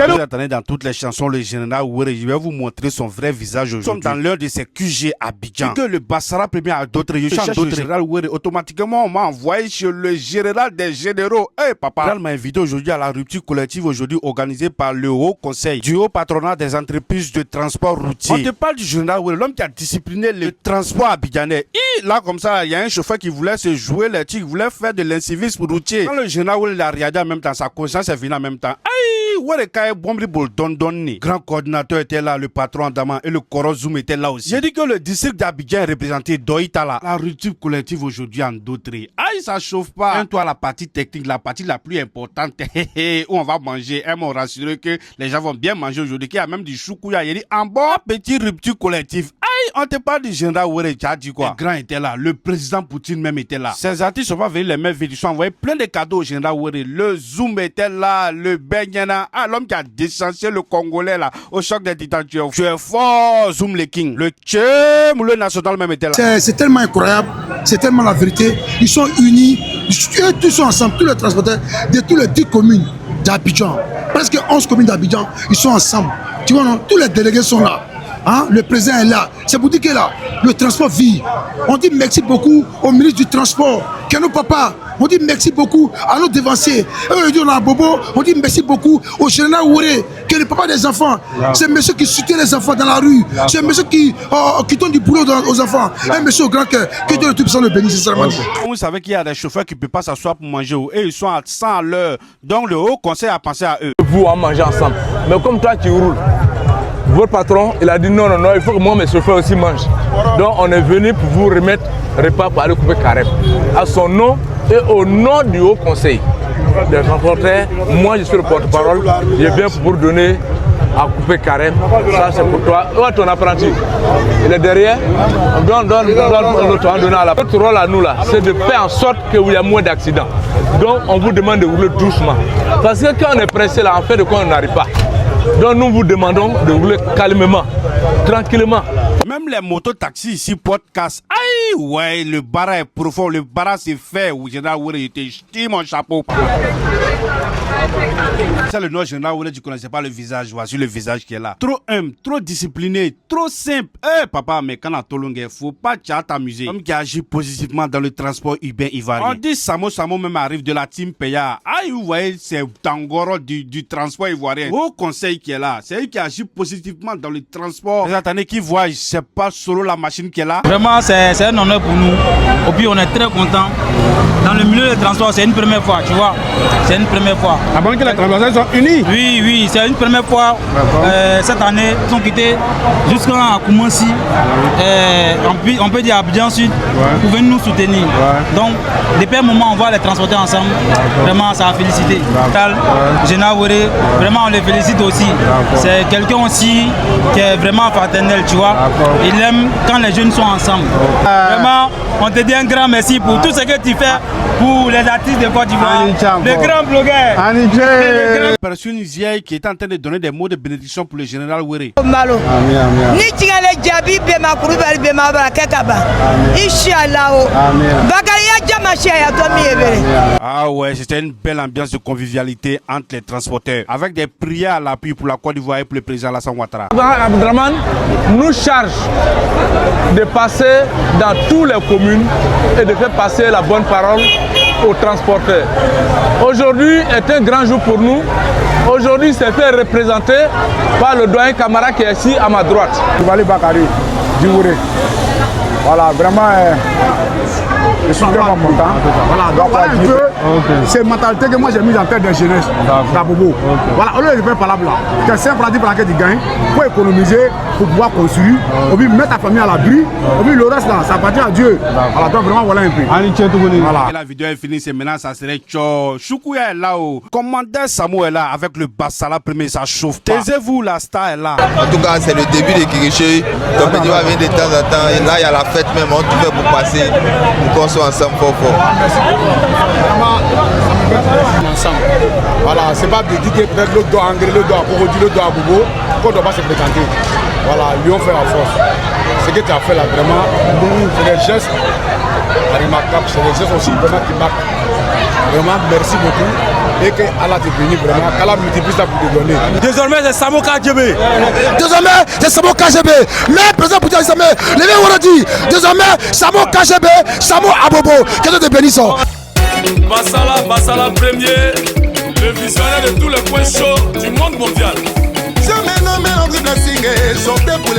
Vous attendez dans toutes les chansons le général Wéré. Je vais vous montrer son vrai visage aujourd'hui. Nous sommes dans l'un de ces QG à Abidjan. Que le Bassara premier à d'autres. Je cherche le général Wéré. Automatiquement, on m'a envoyé chez le général des généraux. Hey papa, il m'a invité aujourd'hui à la rupture collective aujourd'hui organisée par le Haut Conseil du Haut Patronat des entreprises de transport routier. On te parle du général Wéré, l'homme qui a discipliné le transport abidjanais. Là comme ça, il y a un chauffeur qui voulait se jouer les tirs, qui voulait faire de l'incivisme routier. Quand le général Wéré l'a regardé en même temps, sa conscience est venue en même temps. Grand coordinateur était là, le patron Andama et le Koro Zoom était là aussi. J'ai dit que le district d'Abidjan est représenté Doïtala. La rupture collective aujourd'hui en Dautré. Aïe, ça chauffe pas. Un toi la partie technique, la partie la plus importante où on va manger. Elles m'ont rassuré que les gens vont bien manger aujourd'hui, qu'il y a même du choukouya. Il dit en bon petit rupture collective. On te parle du général Wéré, tu as dit quoi? Le grand était là, le président Poutine même était là. Ces artistes sont pas venus les mêmes vidéos, ils ont envoyé plein de cadeaux au général Wéré. Le Zoom était là, le Benyana, l'homme qui a décensé le Congolais là, au choc des titans. Tu es fort, Zoom le King. Le Tchem, le national même était là. C'est tellement incroyable, c'est tellement la vérité. Ils sont unis, tous sont ensemble, tous les transporteurs de tous les 10 communes d'Abidjan. Presque 11 communes d'Abidjan, ils sont ensemble. Tu vois, non? Tous les délégués sont là. Hein? Le président est là. C'est pour dire que là, le transport vit. On dit merci beaucoup au ministre du Transport, Keno Papa. On dit merci beaucoup à nos devanciers. On dit merci beaucoup au général Wéré, qui est le papa des enfants. C'est monsieur qui soutient les enfants dans la rue. C'est monsieur qui donne du boulot aux enfants. Un monsieur au grand cœur. Que Dieu le Tout-Puissant le bénisse. Vous savez qu'il y a des chauffeurs qui ne peuvent pas s'asseoir pour manger et ils sont à 100 à l'heure. Donc le Haut Conseil a pensé à eux. Vous en mangez ensemble. Mais comme toi, tu roules. Votre patron, il a dit non, il faut que moi, mes chauffeurs aussi mangent. Donc on est venu pour vous remettre repas pour aller couper carême. À son nom et au nom du Haut Conseil des transporteurs, moi je suis le porte-parole, je viens pour vous donner à couper carême. Ça c'est pour toi. Où est ton apprenti? Il est derrière. On donne à la. Notre rôle à nous là, c'est de faire en sorte qu'il y ait moins d'accidents. Donc on vous demande de rouler doucement. Parce que quand on est pressé là, en fait de quoi on n'arrive pas. Donc nous vous demandons de rouler calmement, tranquillement. Même les motos-taxis ici, podcast. Aïe, ouais, le bara est profond, le bara c'est fait. Où général Wéré, je tire mon chapeau. C'est le nom général Wéré, tu ne connaissais pas le visage. Voici le visage qui est là. Trop humble, trop discipliné, trop simple. Papa, mais quand on a Tolongue, il ne faut pas t'amuser. Comme qui agit positivement dans le transport urbain ivoirien. On dit Samo même arrive de la team Paya. Aïe, vous voyez, c'est Tangoro du transport ivoirien. Au conseil qui est là, c'est lui qui agit positivement dans le transport. Vous attendez qui voit, c'est pas solo la machine qui est là. Vraiment, c'est un honneur pour nous. Et puis, on est très contents. Dans le milieu du transport, c'est une première fois, tu vois. C'est une première fois. Ah bon, que les transporteurs sont unis? Oui, c'est une première fois. Cette année, ils ont quitté jusqu'à Koumansi. On peut dire Abidjan Sud pour venir nous soutenir. Donc, depuis un moment, on voit les transporteurs ensemble. Vraiment, ça a félicité. Tal, Général Wéré, vraiment, on les félicite aussi. C'est quelqu'un aussi qui est vraiment fraternel, tu vois. Il aime quand les jeunes sont ensemble. Vraiment, on te dit un grand merci pour tout ce que tu fais pour les artistes de Côte d'Ivoire, les grands blogueurs. Personne vieille qui est en train de donner des mots de bénédiction pour le général Wéré. Ah ouais, c'était une belle ambiance de convivialité entre les transporteurs, avec des prières à l'appui pour la Côte d'Ivoire et pour le président Alassane Ouattara. Abdraman nous charge de passer dans toutes les communes et de faire passer la bonne parole aux transporteurs. Aujourd'hui est un grand jour pour nous. Aujourd'hui, c'est fait représenter par le doyen Camara qui est ici à ma droite. Vali Bakari, du Wéré. Voilà, vraiment, je suis vraiment content. Voilà, donc voilà un peu, c'est une mentalité que moi j'ai mise en tête des jeunesse d'Abobo. Voilà, au lieu de faire par là, que c'est un pratique pour laquelle tu gagnes, pour économiser, pour pouvoir construire, ou bien mettre ta famille à l'abri, ou bien le reste là, ça appartient à Dieu. Voilà, donc vraiment voilà un peu. Voilà. Et la vidéo est finie, c'est maintenant, ça serait Tcho. Choukouya est là, commandant Samo est là, avec le Bassala premier, ça chauffe. Taisez-vous, la star est là. En tout cas, c'est le début de Kiriché. Comme il va venir de temps en temps, et là il y a la fête même, on tout fait pour passer, pour qu'on soit ensemble fort. Ensemble. Voilà, c'est pas de dire que peut-être l'autre doit engrais, l'autre doit approfondir, l'autre doit à Bobo, qu'on ne doit pas se fréquenter. Voilà, lui on fait la force. Ce que tu as fait là, vraiment, c'est des gestes remarquables, c'est des gestes aussi vraiment qui marquent. Vraiment, merci beaucoup. Et que Allah te bénisse vraiment, qu'Allah multiplie ça pour te donner. Désormais, c'est Samo KGB. Désormais, c'est Samo KGB. Mais président Boutia Issamé, les gens ont dit, désormais, Samo KGB, Samo Abobo. Que Dieu te bénisse. Bassala premier, le visionnaire de tous les points chauds du monde mondial. Jamais nommé André Blassing, sortez pour les